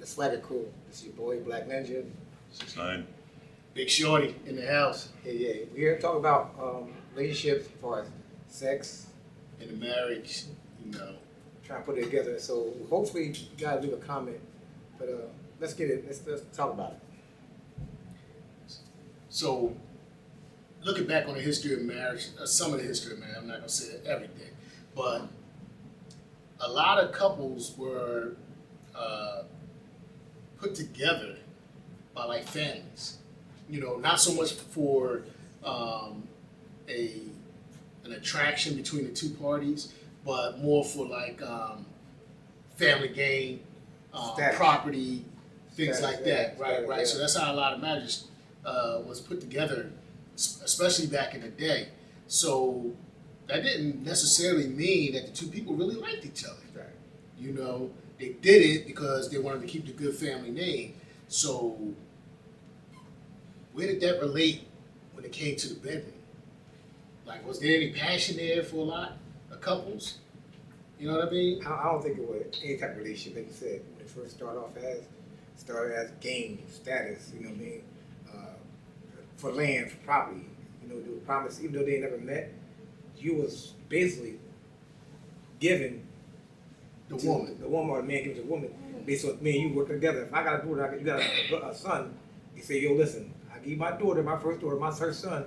the Swagga crew. It's your boy Black Ninja. 6ix9ine. Big Shorty in the house. Yeah. We're here to talk about relationships as far as sex, In the marriage, trying to put it together. So hopefully you guys leave a comment. But let's get it. Let's talk about it. So, looking back on the history of marriage, some of the history of marriage, I'm not going to say everything, but a lot of couples were put together by like families. Not so much for an attraction between the two parties, but more for like family gain, property, things like that. Right. Yeah. So that's how a lot of marriages was put together, especially back in the day. So that didn't necessarily mean that the two people really liked each other. Right. They did it because they wanted to keep the good family name. So where did that relate when it came to the bedroom? Like, was there any passion there for a lot of couples? You know what I mean? I don't think it was any type of relationship. Like you said, when it first started as gain, status. You know what I mean? For land, for property. They were promised, even though they never met. You was basically given The woman or the man gives the woman, based on me and you work together. If I got a daughter, you got a son, you say, yo, listen, I give you my daughter, my first daughter, my first son,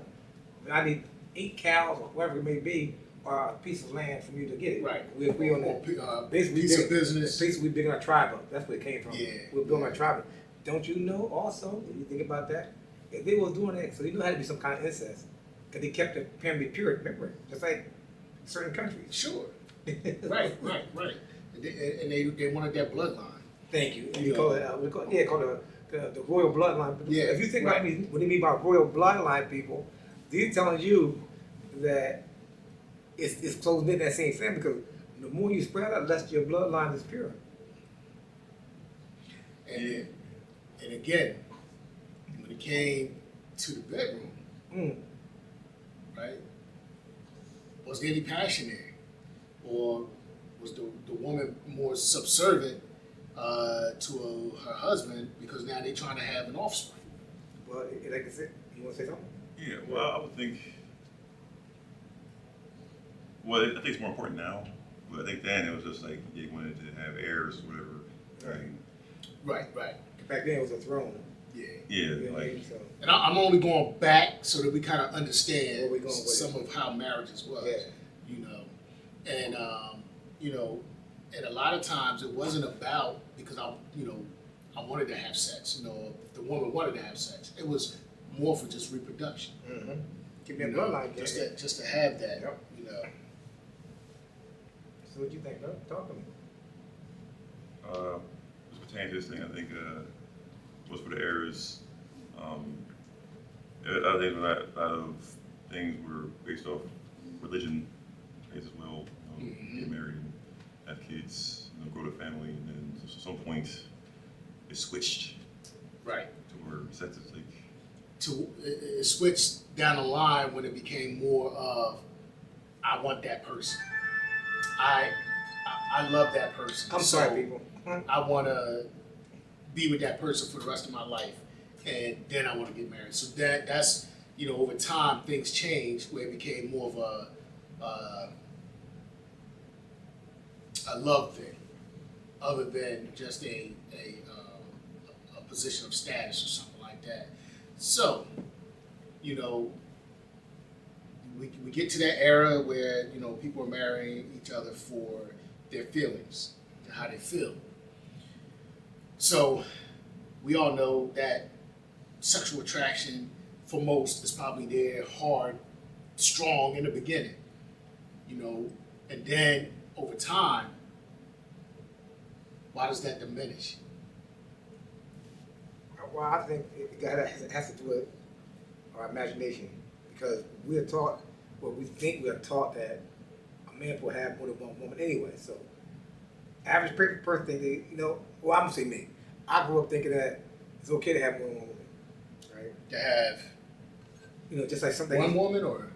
but I need 8 cows or whatever it may be, or a piece of land for you to get it. Right. We agree on that. Basically, piece of business. Basically, we building our tribe up. That's where it came from. Yeah. We're building our tribe up. Don't you know also, when you think about that, if they was doing that, so they knew had to be some kind of incest, because they kept the family pure, remember, just like certain countries. Sure. Right. And they wanted that bloodline. Thank you. And we call it the royal bloodline. Yeah, If you think right. about what they mean by royal bloodline people, they're telling you that it's close knit in that same family, because the more you spread out, the less your bloodline is pure. And again, when it came to the bedroom, right? Was there any passion there? Or was the woman more subservient to her husband because now they're trying to have an offspring? Well, like I said, you want to say something? Yeah, well, I would think. Well, I think it's more important now, but I think then it was just like they wanted to have heirs, or whatever. Right. Right. Back then it was a throne. Yeah, You know what I like mean? So, And I'm only going back so that we kind of understand Where we going with some of how marriages was. Yeah. And and a lot of times it wasn't about because I wanted to have sex. The woman wanted to have sex. It was more for just reproduction. keep that bloodline going. Just to have that. Yep. So what you think, bro? Talk to me. just pertaining to this thing, I think was for the heirs. I think a lot of things were based off religion as well. Get married and have kids, grow the family, and then at some point it switched Right. to where sex is like. It switched down the line when it became more of I want that person. I love that person. I'm sorry, people. I want to be with that person for the rest of my life, and then I want to get married. So that's over time things changed where it became more of a love thing, other than just a position of status or something like that. So, we get to that era where people are marrying each other for their feelings and how they feel. So we all know that sexual attraction for most is probably there hard, strong in the beginning, and then over time, why does that diminish? Well, I think it has to do with our imagination, because we are taught, we think we are taught that a man will have more than one woman anyway. So, average person think I'm gonna say me. I grew up thinking that it's okay to have more than one woman, right? To have just like something. one woman or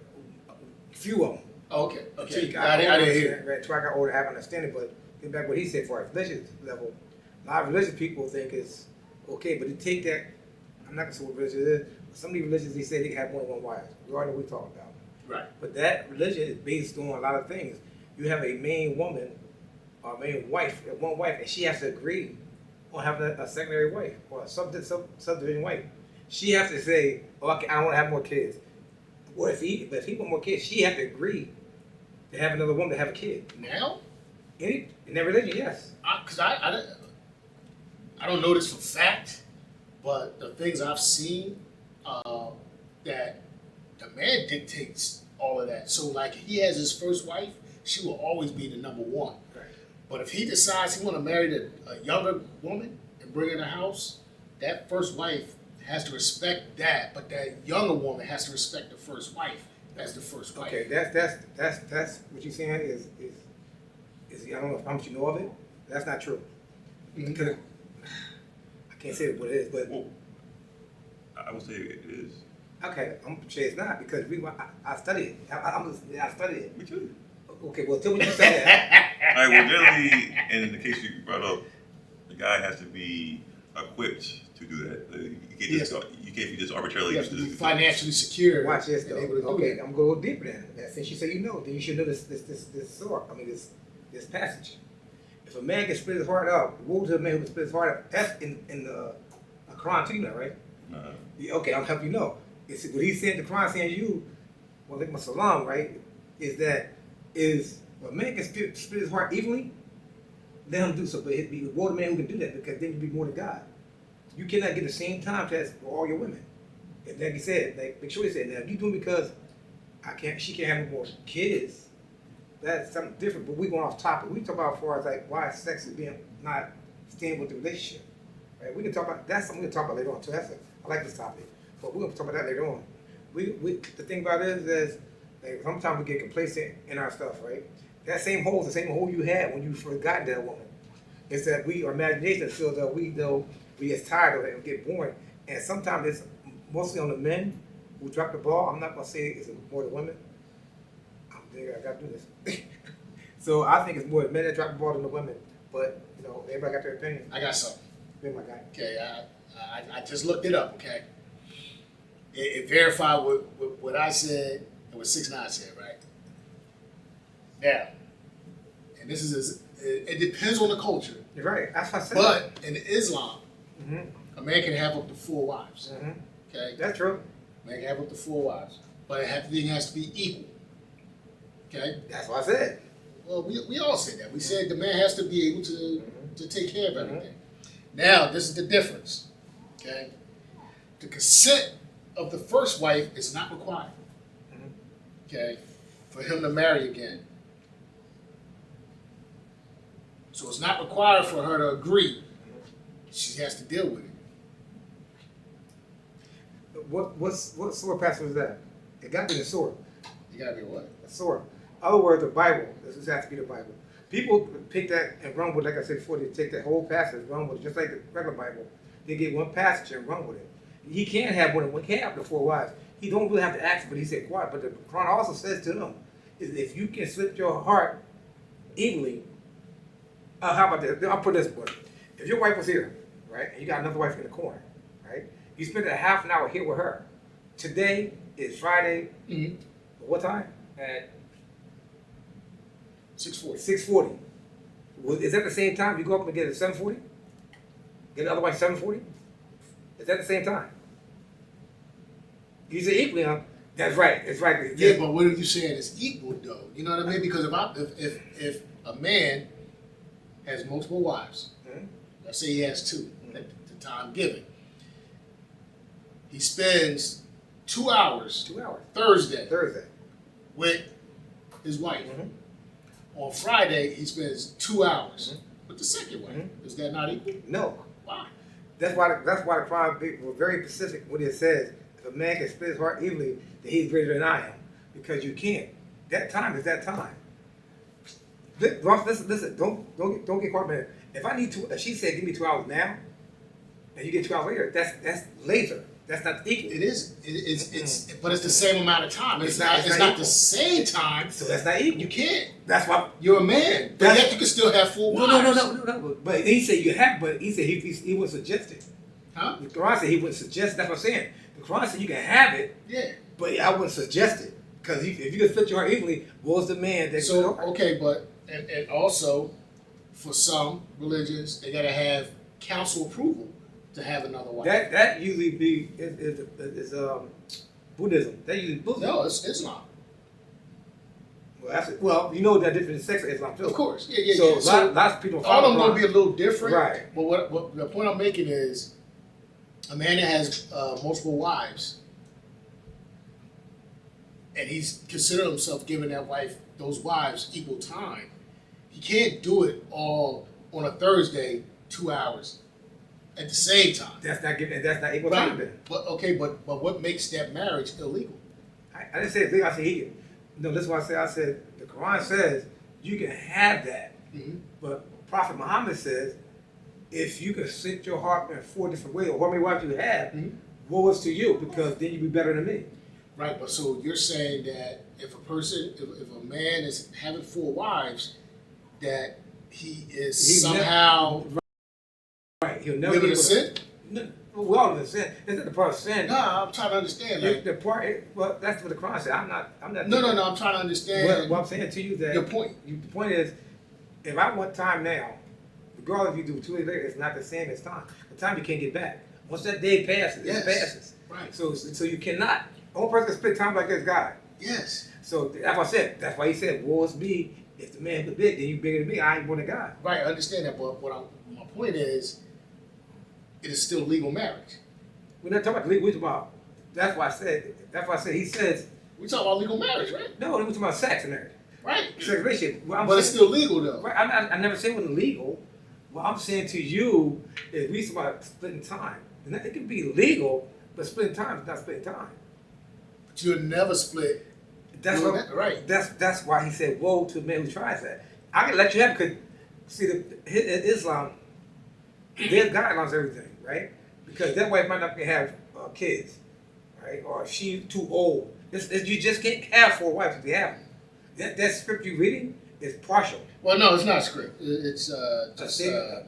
few of them. oh, okay. I I didn't hear. Right, so I got older, have understanding, but get back what he said for our religious level, A lot of religious people think it's okay, but they take that. I'm not gonna say what religion it is. But some of these religions they say they can have more than one wife. We already know what we're talking about. Right. But that religion is based on a lot of things. You have a main woman or a main wife, one wife, and she has to agree on having a secondary wife or a subdivision wife. She has to say, "Oh, I don't want to have more kids." Or if he want more kids, she has to agree to have another woman to have a kid. Now? In that religion, yes. Because I don't know this for fact, but the things I've seen, that the man dictates all of that. So like he has his first wife, she will always be the number one. Right. But if he decides he want to marry a younger woman and bring her in the house, that first wife has to respect that, but that younger woman has to respect the first wife as the first wife. Okay, that's what you're saying is I don't know how much you know of it. That's not true. Because I can't say what it is, but Well, I would say it is. okay, I'm gonna say it's not because I studied it. I studied it. Me too. Okay, well tell me you studied that. All right, well, generally, and in the case you brought up, the guy has to be equipped to do that. You can't just arbitrarily You have to be financially secure. Watch this though. and able to do Okay, it. I'm gonna go deeper than that. Since you say you know, then you should know this this passage. If a man can split his heart up, woe to the man who can split his heart up. That's in the Quran too, you know, right? Nah. Okay, I'll help you know. It's what he said. The Quran saying you, well, like my salam, right? Is that if a man can split his heart evenly, let him do so. But it'd be woe to the man who can do that because then you'd be more than God. You cannot get the same time test for all your women. And like you said, like Big Shorty said, now if you do it because she can't have more kids, that's something different. But we going off topic. We talk about as far as like why sex is being not staying with the relationship. Right? We can talk about that's something we can talk about later on too. I like this topic, but we're gonna talk about that later on. We the thing about it is like, sometimes we get complacent in our stuff, right? That same hole is the same hole you had when you first got that woman. It's that our imagination feels that we get tired of it and get bored. And sometimes it's mostly on the men who drop the ball. I'm not gonna say it's more the women. I gotta do this. So I think it's more the men that drop the ball than the women. But you know, everybody got their opinion. I got something. Be my guy. Okay, I just looked it up. Okay, it verified what I said and what 6ix9ine said. Right now, and this is it depends on the culture. You're right. That's what I said. But in Islam, Mm-hmm. a man can have up to 4 wives. Mm-hmm. Okay, That's true. a man can have up to 4 wives, but everything has to be equal. Okay. That's what I said. Well, we all said that. We said the man has to be able to take care of everything. Now, this is the difference. Okay, the consent of the first wife is not required. Okay, for him to marry again. So it's not required for her to agree. She has to deal with it. What sword passage was that? It got to be the sword. You gotta be what? A sword. In other words, the Bible. This has to be the Bible. People pick that and run with it, like I said before, they take that whole passage, run with it, just like the regular Bible. They get one passage and run with it. He can't have one, he can't have the 4 wives. He don't really have to ask, but he said quiet. But the Quran also says to them, is if you can split your heart evenly, how about this? I'll put this way. If your wife was here, right, and you got another wife in the corner, right, you spend a half an hour here with her. Today is Friday. Mm-hmm. What time? At 6:40. 6:40. Is that the same time you go up and get it at 7:40? Get another wife 7:40? Is that the same time? You say equally, huh? That's right. It's right. Yeah, but what are you saying is equal though? You know what I mean? Because if a man has multiple wives, let's say he has 2 at the time given, he spends 2 hours 2 hours. Thursday Thursday. with his wife. Mhm. On Friday, he spends 2 hours with the second wife. Mhm. Is that not equal? No. Why? That's why the Quran was very specific when it says if a man can split his heart evenly, then he's greater than I am. Because you can't. That time is that time. Listen. Don't get caught up in it. If I need to, if she said give me 2 hours now, and you get 2 hours later, that's later. That's not equal. It is. But it's the same amount of time. It's not the same time. So that's not equal. You can't. That's why You're a man, but yet you can still have 4 wives. No. But he said you have. But he said he wouldn't suggest it. Huh? The Quran said he wouldn't suggest. That's what I'm saying. The Quran said you can have it. Yeah. But I wouldn't suggest it because if you can split your heart evenly, what's the man that? So okay, but and also for some religions they gotta have council approval to have another wife. That usually is Buddhism. That usually Buddhism. No, it's Islam. Well, you know that different sects of Islam too. Of course, yeah. So lots of people. All of them gonna be a little different, right? But what the point I'm making is, a man that has multiple wives, and he's considered himself giving those wives equal time. He can't do it all on a Thursday, 2 hours at the same time. That's not equal Right. time then. But what makes that marriage illegal? I didn't say it's legal. I said he can. No, that's why I said the Quran says you can have that, Mm-hmm. but Prophet Muhammad says if you can set your heart in 4 different ways, or how many wives you have, Mhm. woe is to you because then you be better than me. Right, but so you're saying that if a man is having 4 wives, that he is He's somehow Right. He'll never living be a able to- sin? No, well, all of the sin. It's not the part of sin. No, I'm trying to understand. Like, The part. Well, that's what the Quran said. I'm not. no, I'm trying to understand What I'm saying to you that your point. The point is, if I want time now, regardless if you do 2 days later, it's not the same as time. The time you can't get back. Once that day passes, Yes. it passes. Right. So you cannot. Only person can split time like this guy. Yes. So that's what I said. That's why he said, "Woe is me. If the man is big, then you bigger than me. I ain't born a guy." Right, I understand that, but my point is, it is still legal marriage. We're not talking about legal. We're talking about. That's why I said. That's why I said. He says, We're talking about legal marriage, right? "No, we're talking about sex and marriage, Right. sex relationship." Well, But it's still legal though. Right, I never said it wasn't legal. What I'm saying to you is we talk about splitting time. And it can be legal, but splitting time is not splitting time. But you'll never split. That's doing what, that, right. That's why he said, "Woe to the man who tries that." I can let you have because see in Islam, there's guidelines for everything, right? Because that wife might not have kids, right? Or she's too old. You just can't have 4 wives if you have them. That script you're reading is partial. Well, no, it's not a script. It's just statement.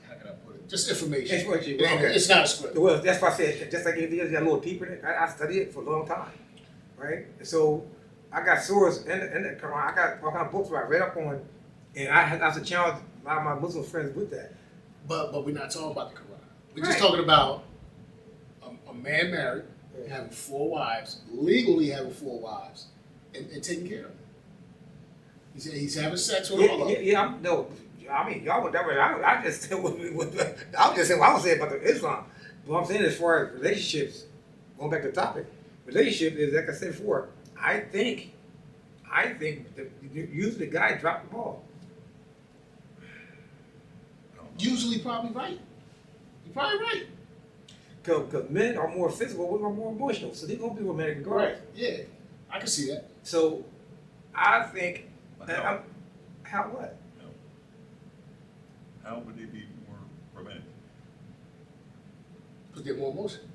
how can I put it? Just information. Information, It ain't- okay. It's not a script. Well, that's why I said, just like anything else, you got a little peeper in it. I studied it for a long time, right? So I got sources in the Quran. I got all kind of books where I read up on, and I have to challenge a lot of my Muslim friends with that. But we're not talking about the Quran. We're Right. just talking about a man married, having 4 wives, legally having 4 wives, and taking care of them. He's having sex with all of them. I mean, y'all went that way. I just said I was just saying what I was saying about the Islam. What I'm saying as far as relationships, going back to the topic, relationship is like I said before. I think that usually the guy dropped the ball. Usually, probably right. You're probably right. Because men are more physical, women are more emotional, so they're gonna be romantic regardless. Yeah, I can see that. So I think How? how what? How would they be more romantic? Because they're more emotional.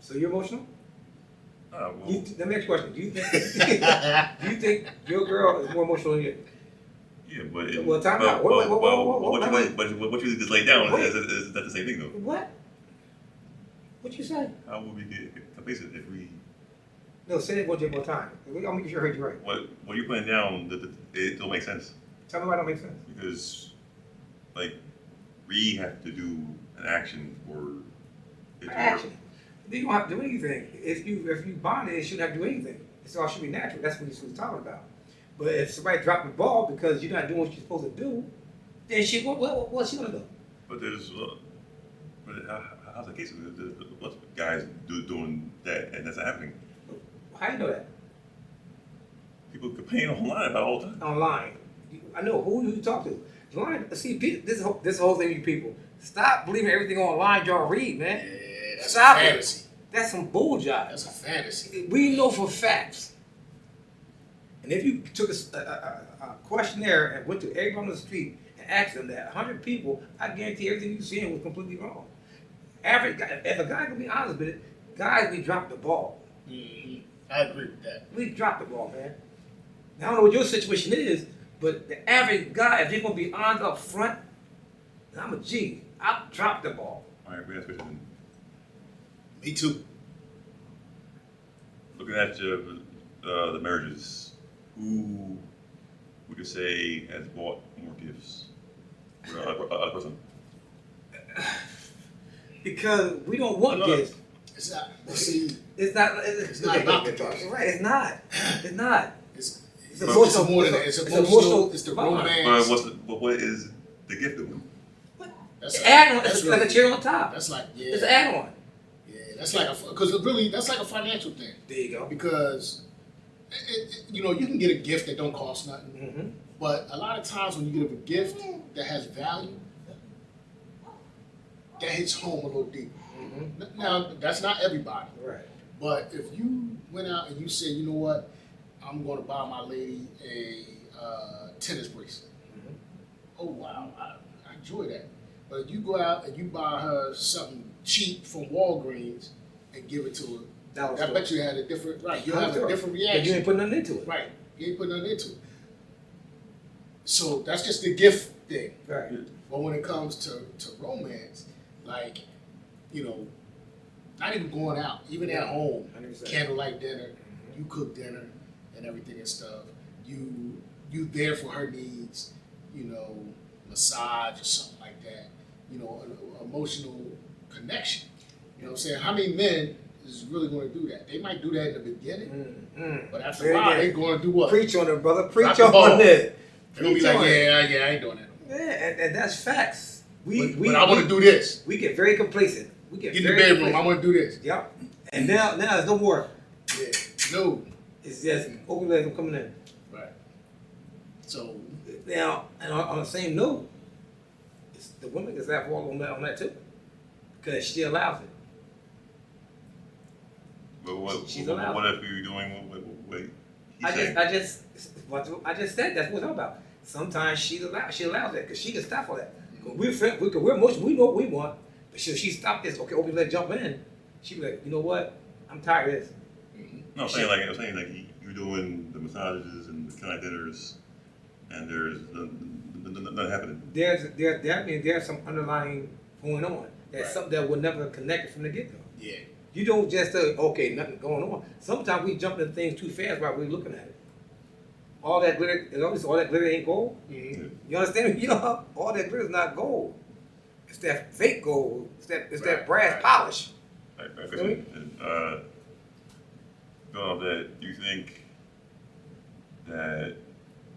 So you're emotional? Well, Let me ask you a question. Do you think your girl is more emotional than you? yeah, but Well, time out. what you just laid down Wait. is that the same thing though? What? What you say? How would we get complacent if we No, say it one more time. I'll make sure I heard you right. what you're putting down? It don't make sense Tell me why that don't make sense. because like we have to do an action for it to work. Action. You don't have to do anything. If you bond it shouldn't have to do anything. It's all should be natural. That's what he's talking about. But if somebody dropped the ball because you're not doing what you're supposed to do, then what's she gonna do? But how's the case? Lots of guys doing that, and that's happening. How you know that? People complain online about it all the time. Online. I know who you talk to. Online. See, this whole thing, you people. Stop believing everything online y'all read, man. Yeah, that's Stop a it. fantasy. That's some bull jive. That's a fantasy. We know for facts. And if you took a questionnaire and went to everyone on the street and ask them that. 100 people, I guarantee everything you saying was completely wrong. Average guy, if a guy can be honest with it, guys, we dropped the ball. Mm-hmm. I agree with that. We dropped the ball, man. Now, I don't know what your situation is, but the average guy, if they're gonna be honest up front, and I'm a G, I'll drop the ball. All right, next question. Me too. Looking at the marriages, who would you say has bought more gifts? A person. Because we don't want Look, gifts. It's not. See, It's not. It's not about the gifts. Right? It's not. It's not. it's emotional- more than that. it's It's emotional emotional. It's the vibe. romance. But what is the gift doing? That's Add on. that's It's like a really- cherry on top. That's like It's an add on. Yeah, that's like because really that's like a financial thing There you go. because you know you can get a gift that don't cost nothing, Mm-hmm. but a lot of times when you get a gift that has value, that hits home a little deeper. Mm-hmm. Now that's not everybody, Right. but if you went out and you said, you know what, I'm going to buy my lady a tennis bracelet. Mm-hmm. Oh wow, I enjoy that. But if you go out and you buy her something cheap from Walgreens and give it to her, Dollar I store. bet you had a different you'll have Dollar a different store. 'Cause you reaction. ain't putting nothing into it. Right. You ain't putting nothing into it. So that's just the gift thing. Right. But when it comes to romance, like, you know, not even going out, even at home, 100%. candlelight dinner, you cook dinner and everything and stuff. You there for her needs, you know, massage or something like that. You know, an emotional connection. You know what I'm saying? How many men is really going to do that? They might do that in the beginning, but after Very a while, good. they're going to do what? Preach on it, brother. Drop Preach the ball. on it. They're going to be Preach like, on it. yeah, I ain't doing that. Yeah, and that's facts. But I want to do this. We get very complacent. We get Get in the very bedroom. I complacent. want to do this. Yep. And now there's no more. Yeah. No. It's just open legs coming in. Right. So, Now, and on the same note, it's the women can have all on that too, because she allows it. But what She's allowed. if you're doing what he's I saying? just said that's what I'm about. Sometimes she allows it because she can stop all that. Cause we're emotional. We know what we want, but she stop this. Okay, open leg jump in. She be like, you know what? I'm tired of this. No, I'm saying like you're doing the massages and the kind of dinners, and there's nothing happening. That means there's some underlying going on. That's Right. something that will never connect from the get go. yeah. You don't just say, okay, nothing going on. Sometimes we jump into things too fast while we're looking at it. All that glitter, all that glitter ain't gold. Mm-hmm. You understand? You know, all that glitter is not gold. It's that fake gold. It's that brass right. polish. Right, Really? and going off that, do you think that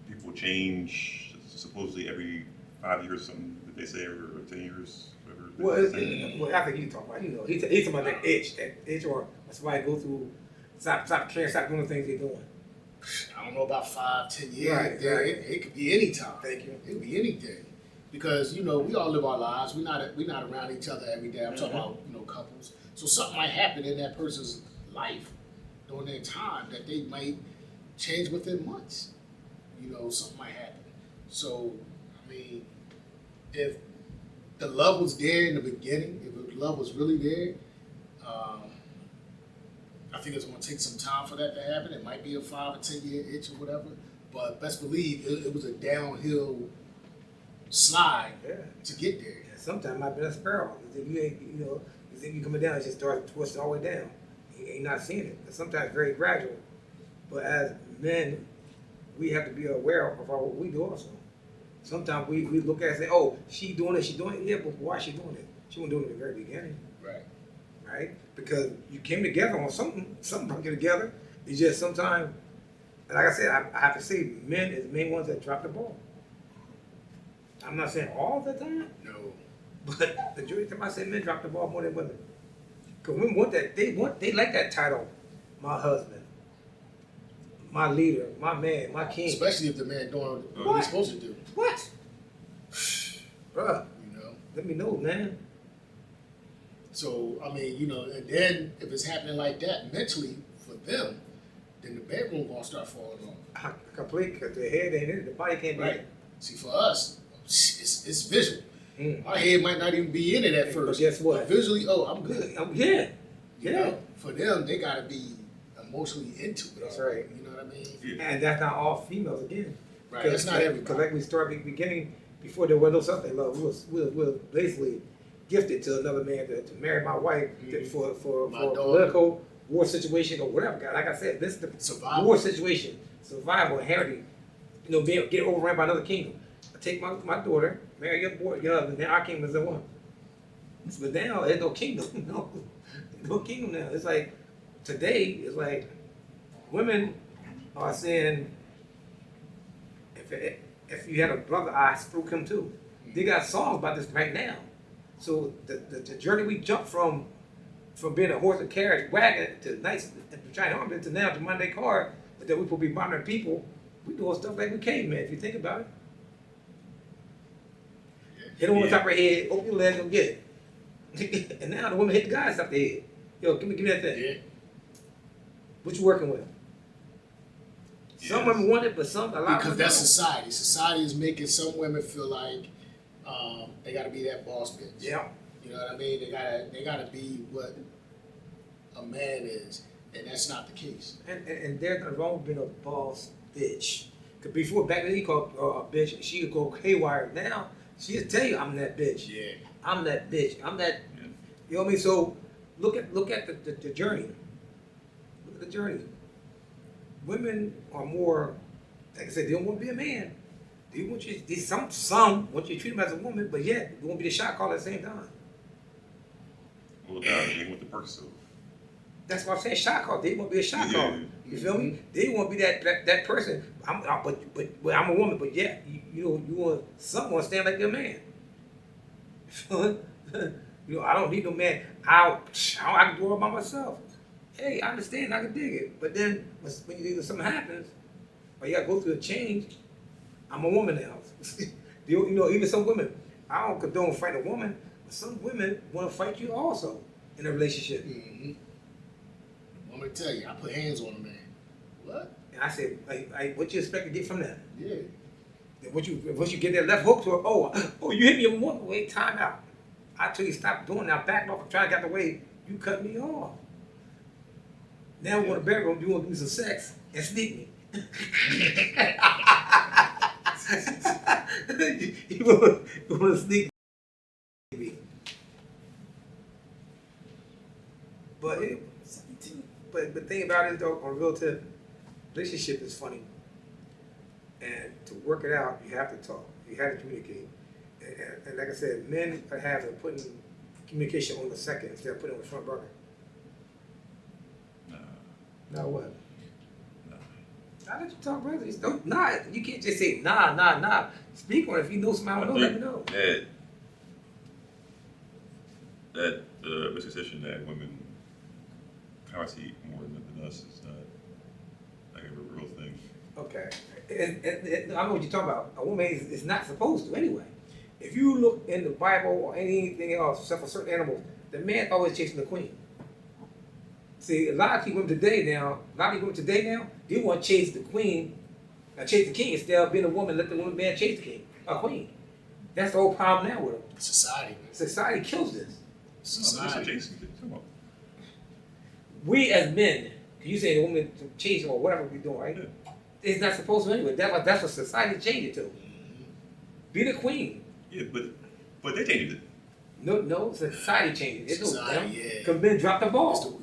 people change supposedly every 5 years, something that they say, or 10 years, whatever? Well, I think you talking about, you know, he's talking about that itch, or somebody go through, stop caring, stop doing the things they're doing. I don't know about 5-10 years. Right, Yeah, right. It could be any time. Thank you. It could be anything, because you know we all live our lives. We're not around each other every day. I'm talking about couples. So something might happen in that person's life during their time that they might change within months. You know, something might happen. So I mean, if the love was there in the beginning, if the love was really there, I think it's going to take some time for that to happen. It might be a 5 or 10 year itch or whatever, but best believe it was a downhill slide Yeah. to get there. Sometimes it might be a spiral. You think you coming down, it just starts twisting all the way down. You're not seeing it. But sometimes it's very gradual. But as men, we have to be aware of what we do also. Sometimes we look at it and say, oh, she doing it. Yeah, but why is she doing it? She wasn't doing it at the very beginning. Right. Right? Because you came together on something brought you together. It's just sometimes, and like I said, I have to say, men is the main ones that drop the ball. I'm not saying all the time, No. but the majority of the time I say men drop the ball more than women. Because women want that, they like that title, my husband, my leader, my man, my king. Especially if the man doing what What? he's supposed to do. What? Bruh, You know. let me know, man. So I mean, and then if it's happening like that mentally for them, then the bedroom gonna start falling off. Complete, because the head ain't in it, the body can't be in Right. it. See, for us, it's visual. Our head might not even be in it at first. But guess what? But visually, oh, I'm good. Yeah. You know, for them, they gotta be emotionally into it. That's right. You know what I mean? Yeah. And that's not all females again. Right. That's not everybody. Because like we started at the beginning, before there was no something love, we was basically gifted to another man to marry my wife for My a daughter. political war situation or whatever. Like I said, this is the Survival. war situation, survival, inheriting. You know, get overrun by another kingdom. I take my daughter, marry your boy, your husband. Now our kingdom is the one. But now there's no kingdom. No kingdom now. It's like today. It's like women are saying, if you had a brother, I spoke him too. They got songs about this right now. So the journey we jumped from being a horse and carriage wagon to nice giant armament to now to Monday car, but that we could be bothering people. We doing stuff like we cavemen, if you think about it. Hit them on the top of her head, open your legs and get it. And now the women hit the guys up the head. Yo, give me that thing. Yeah. What you working with? Some Yes. women want it, but some a lot Because of that's don't. society. Society is making some women feel like they gotta be that boss bitch. Yeah. You know what I mean? They gotta be what a man is, and that's not the case. And there's nothing wrong with being a boss bitch. Cause before back then he called a bitch, she would go haywire. Now she'll tell you I'm that bitch. Yeah. I'm that bitch. I'm that. Yeah. You know what I mean? So look at the journey. Look at the journey. Women are more, like I said, they don't want to be a man. They want you. Some want you to treat them as a woman, but yet they want to be the shot caller at the same time. Well, even with the perks of. That's what I'm saying. Shot call. They want to be a shot Yeah. caller. You feel me? They want to be that person. But I'm a woman. But yeah, you want someone to stand like your man. You know, I don't need no man. I can do it by myself. Hey, I understand. I can dig it. But then when either something happens, or you got to go through a change, I'm a woman now. You know, even some women. I don't condone fighting a woman, but some women want to fight you also in a relationship. Mm-hmm. I'm gonna tell you, I put hands on a man. What? And I said, like, what you expect to get from that? Yeah. Then once you get that left hook to her, oh, you hit me in one way, time out. I tell you stop doing that, back off, I'm trying to get the way, you cut me off. Now we want to bedroom, you want to do some sex and sneak me. you want to sneak me. But the thing about it though, on real tip, relationship is funny. And to work it out, you have to talk. You have to communicate. And like I said, men have been putting communication on the second instead of putting it on the front burner. Nah. Now what? Nah. I'll let you talk, brother. You can't just say nah. Speak on it. If you know somebody, know, let me know. That misconception that women conversate more than us is not like a real thing. Okay. And I know what you're talking about. A woman is not supposed to anyway. If you look in the Bible or anything else, except for certain animals, the man always chasing the queen. See, a lot of women today now, they want to chase the queen, chase the king instead of being a woman, let the woman man chase the king, a queen. That's the whole problem now with them. Society. Society kills this. Society. Jason, come on. We as men, you say the woman to chase or whatever we're doing, right? Yeah. It's not supposed to anyway. That's what society changed it to. Mm-hmm. Be the queen. Yeah, but they changed it. No, society changed it. It's Society, yeah. Because men dropped the It's ball. the-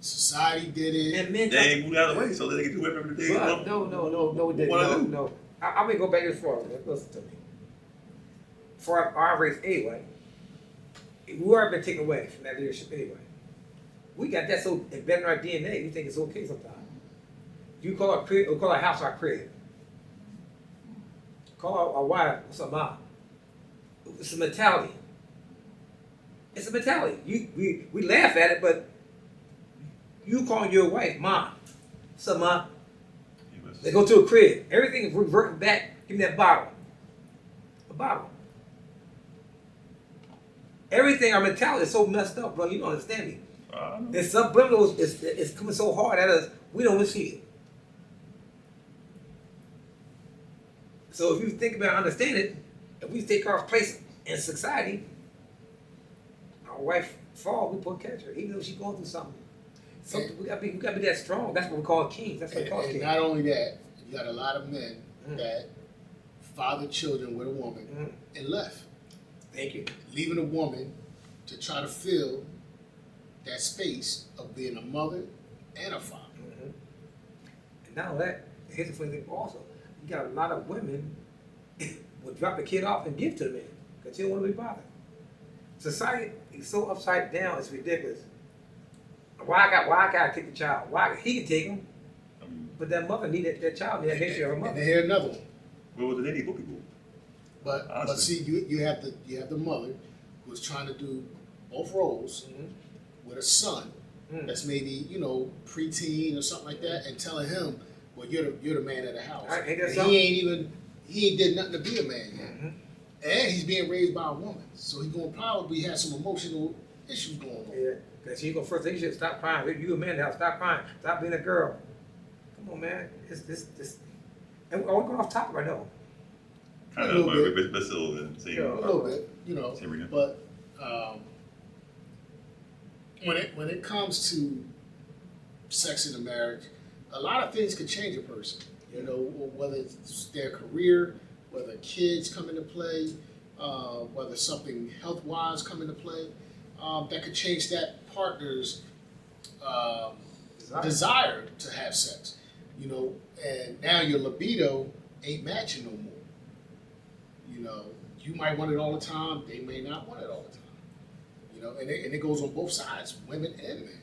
Society did it. And men They ain't moved out of the way so that they can do whatever they Bruh, want. no, it didn't. What I No, do? no. I'm gonna go back this far. Listen to me. For our race anyway, we are been taken away from that leadership anyway. We got that so embedded in our DNA, we think it's okay sometimes. You call our crib, or call our house our crib. Call our wife, what's up, mom? It's a mentality. It's a mentality. We laugh at it, but you calling your wife mom. What's up, mom? They go to a crib. Everything is reverting back. Give me that bottle. A bottle. Everything, our mentality is so messed up, bro. You don't understand me. The subliminal is coming so hard at us, we don't even see it. So if you think about it, understand it, if we take our place in society, our wife fall, we put catch her, even though she's going through something. We gotta be that strong. That's what we call kings. That's what we call And kings. not only that, you got a lot of men Mm. that fathered children with a woman and left, Thank you. leaving a woman to try to fill that space of being a mother and a father. Mm-hmm. And not only that, here's the funny thing also. You got a lot of women will drop the kid off and give to the man because they don't want to be bothered. Society is so upside down, it's ridiculous. Why I gotta take the child? Why he can take him, I mean, but that mother need that child need that history of her And mother. then here another one. well, they need both people. But Honestly. see, you have the mother who's trying to do both roles Mm-hmm. with a son that's maybe preteen or something like that, and telling him, well, you're the man of the house. Right, ain't that And something? he ain't did nothing to be a man yet, Mm-hmm. and he's being raised by a woman, so he's gonna probably have some emotional issues going on. Yeah, because you go first thing you should stop crying. If you a man now, stop crying. Stop being a girl. Come on, man. It's this. And we're going off topic right now. Kind A of, little but still, the same. Yeah. A little bit, Same arena. but when it comes to sex in a marriage, a lot of things could change a person. You know, whether it's their career, whether kids come into play, whether something health-wise come into play, that could change that partner's desire to have sex. And now your libido ain't matching no more. You might want it all the time, they may not want it all the time. And it goes on both sides, women and men.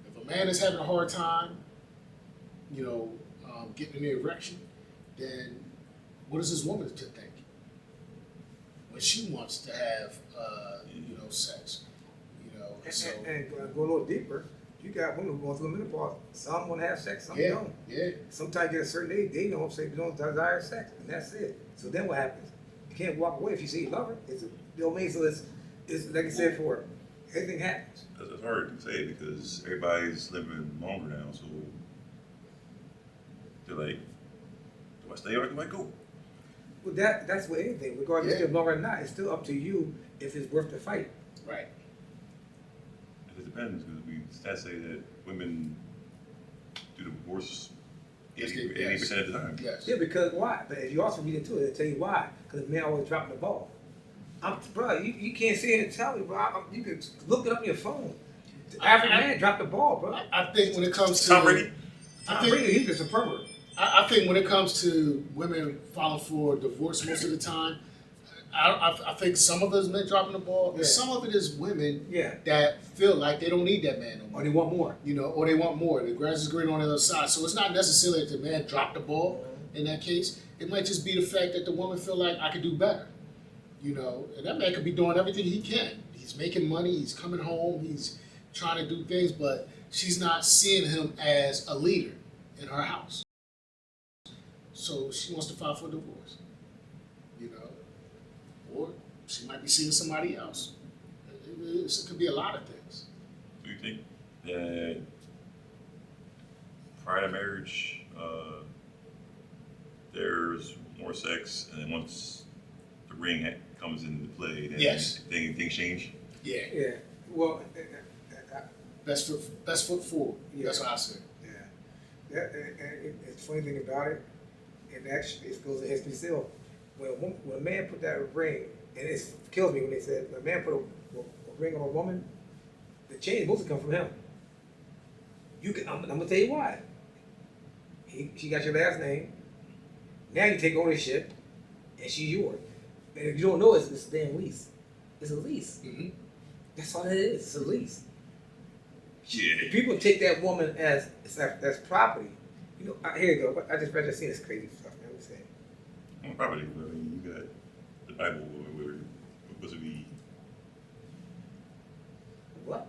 If a man is having a hard time, getting an erection, then what is this woman to think when she wants to have, sex? So And go a little deeper. You got women who going through menopause. Some want to have sex, some yeah, don't. yeah. Sometimes at a certain age, they don't say they don't desire sex, and that's it. So then what happens? You can't walk away if you say you love her. It's so it's like I said before, everything happens. It's hard to say because everybody's living longer now, so they're like, do I stay or do I go? Well, that's with anything, regardless if Yeah. you're longer or not. It's still up to you if it's worth the fight. Right. It depends because stats say that women do divorce Yes, 80% of the time. Yes. Yeah, because why? But if you also read into it, they tell you why. Because men always dropping the ball. Bro, you can't sit here and tell me, bro. You can look it up on your phone. The average man dropped the ball, bro. I think when it comes to Tom Brady? Tom Brady, he's just a pervert. I think when it comes to women filing for divorce most of the time, I think some of it is men dropping the ball, and Yeah. some of it is women Yeah. that feel like they don't need that man no Or more. they want more. Or they want more. The grass is greener on the other side. So it's not necessarily that the man dropped the ball in that case. It might just be the fact that the woman feel like I could do better. And that man could be doing everything he can. He's making money, he's coming home, he's trying to do things, but she's not seeing him as a leader in her house. So she wants to file for divorce. Or she might be seeing somebody else. It could be a lot of things. Do you think that prior to marriage, there's more sex, and then once the ring comes into play, then Yes. things change? Yeah. Yeah. Well, Best foot forward. Yeah. That's what I say. yeah. It's the funny thing about it, and actually it goes to history still. When a man put that ring, and it kills me when they said, when a man put a ring on a woman, the change is supposed to come from him. I'm gonna tell you why. She got your last name. Now you take ownership, and she's yours. And if you don't know, it's a damn lease. It's a lease. Mm-hmm. That's all it is. It's a lease. Yeah. People take that woman as property. Here you go. I just seen this crazy stuff. Man. Let me say. Property. I mean, you got the Bible where it's supposed to be. What?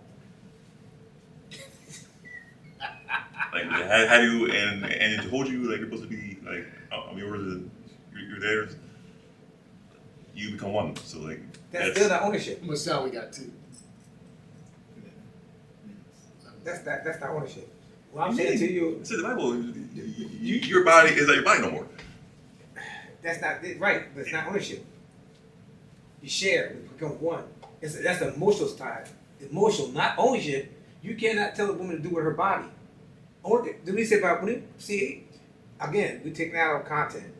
Like, how do you and to hold you like you're supposed to be like I'm yours and you're theirs. You become one. So like That's still not ownership. How much time we got too? That's not ownership. Well, I'm saying to you, It's in the Bible. Your body is not your body no more. That's not right, but it's not ownership. You share, we become one. That's the emotional side. Emotional, not ownership. You cannot tell a woman to do with her body. Do we say about when you see again? We take out our content.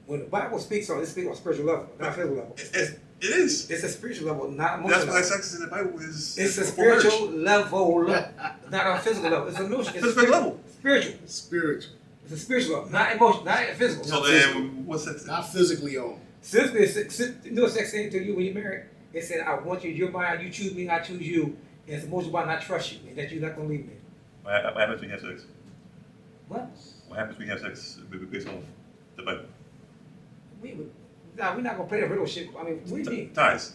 When the Bible speaks on, it speaks on spiritual level, not physical level. It is. It's a spiritual level, not emotional. That's why level. sex in the Bible is. It's a for spiritual marriage. level, not a physical level. It's emotional. It's a physical level. Spiritual. Spiritual. It's a spiritual level, not emotional, not physical. So Not then, physical. what's sex? Not physically owned. Physically, you know what sex saying to you when you're married? It said, "I want you. You're mine. You choose me. I choose you." And it's emotional about not trust you and that you're not gonna leave me. What happens when you have sex? What? What happens when you have sex based on the Bible? We're not gonna play the riddle shit. I mean, what do you mean? Ties.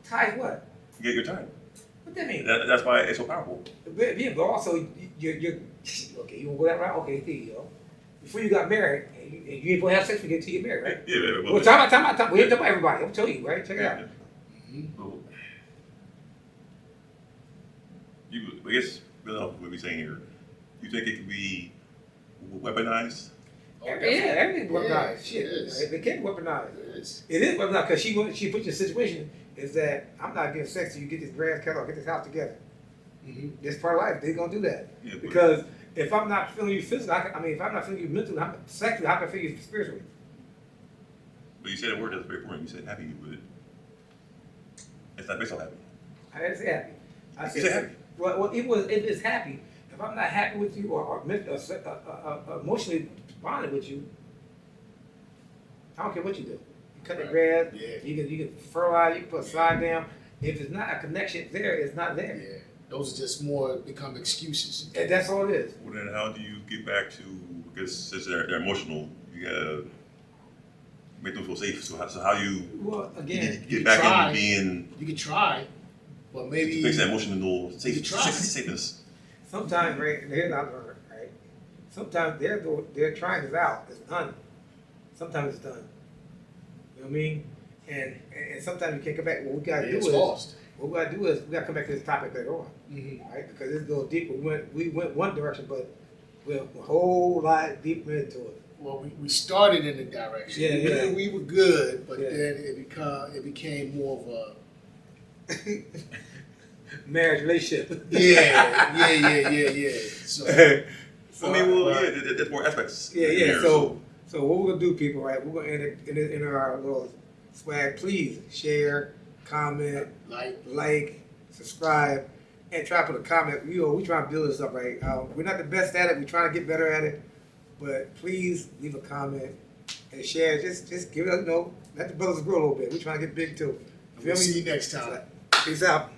Ties what? You get your time. What that mean? That's why it's so powerful. But also, you're okay. You wanna go that route? Okay, there you go. Before you got married, and you ain't supposed to have sex until you get married, right? Yeah. Well, time out. We ain't talking about everybody. I'm telling you, right? Check it out. So, I guess, building off what we're saying here, you think it could be weaponized? Oh, Everything's weaponized. Yeah, Shit, it is. right? They can't be weaponized. It is. It is weaponized because she put you in a situation is that I'm not getting sex till you get this grass cut or get this house together. Mm-hmm. This part of life, they're gonna do that Yeah, but- because if I'm not feeling you physically, if I'm not feeling you mentally, sexually, how can I feel you spiritually? But you said a word that's very important. You said happy, but it's not based on happy. I didn't say happy. I You said said happy. Well, if it's happy, if I'm not happy with you or emotionally bonded with you, I don't care what you do. You cut the Right. grass, Yeah. you can fertilize, you can put side down. If it's not a connection there, it's not there. Yeah. Those are just more become excuses. And that's all it is. Well, then how do you get back to, because since they're emotional, you gotta make them feel safe. So how you Well, again, get you back try. into being, You can try, but maybe to fix that emotional You try. safeness? sometimes, right, and here's what I learned, right? Sometimes they're trying this out. It's done. Sometimes it's done. You know what I mean? And sometimes you can't come back. What we gotta do it's is lost. what we gotta do is we gotta come back to this topic later on, Mm-hmm. right? Because it's a little deeper. We went one direction, but we're a whole lot deeper into it. Well, we started in the direction. Yeah. We were good, but Yeah. then it became more of a Marriage relationship. yeah. So I mean, well, yeah, there's more aspects. Yeah, in yeah. there, So what we're gonna do, people, right? We're gonna end it in our little swag. Please share, comment, like, subscribe, and try to put a comment. You know, we trying to build this up, right? We're not the best at it. We're trying to get better at it. But please leave a comment and share. Just give it, let the brothers grow a little bit. We're trying to get big too. we'll see you next time. Peace out.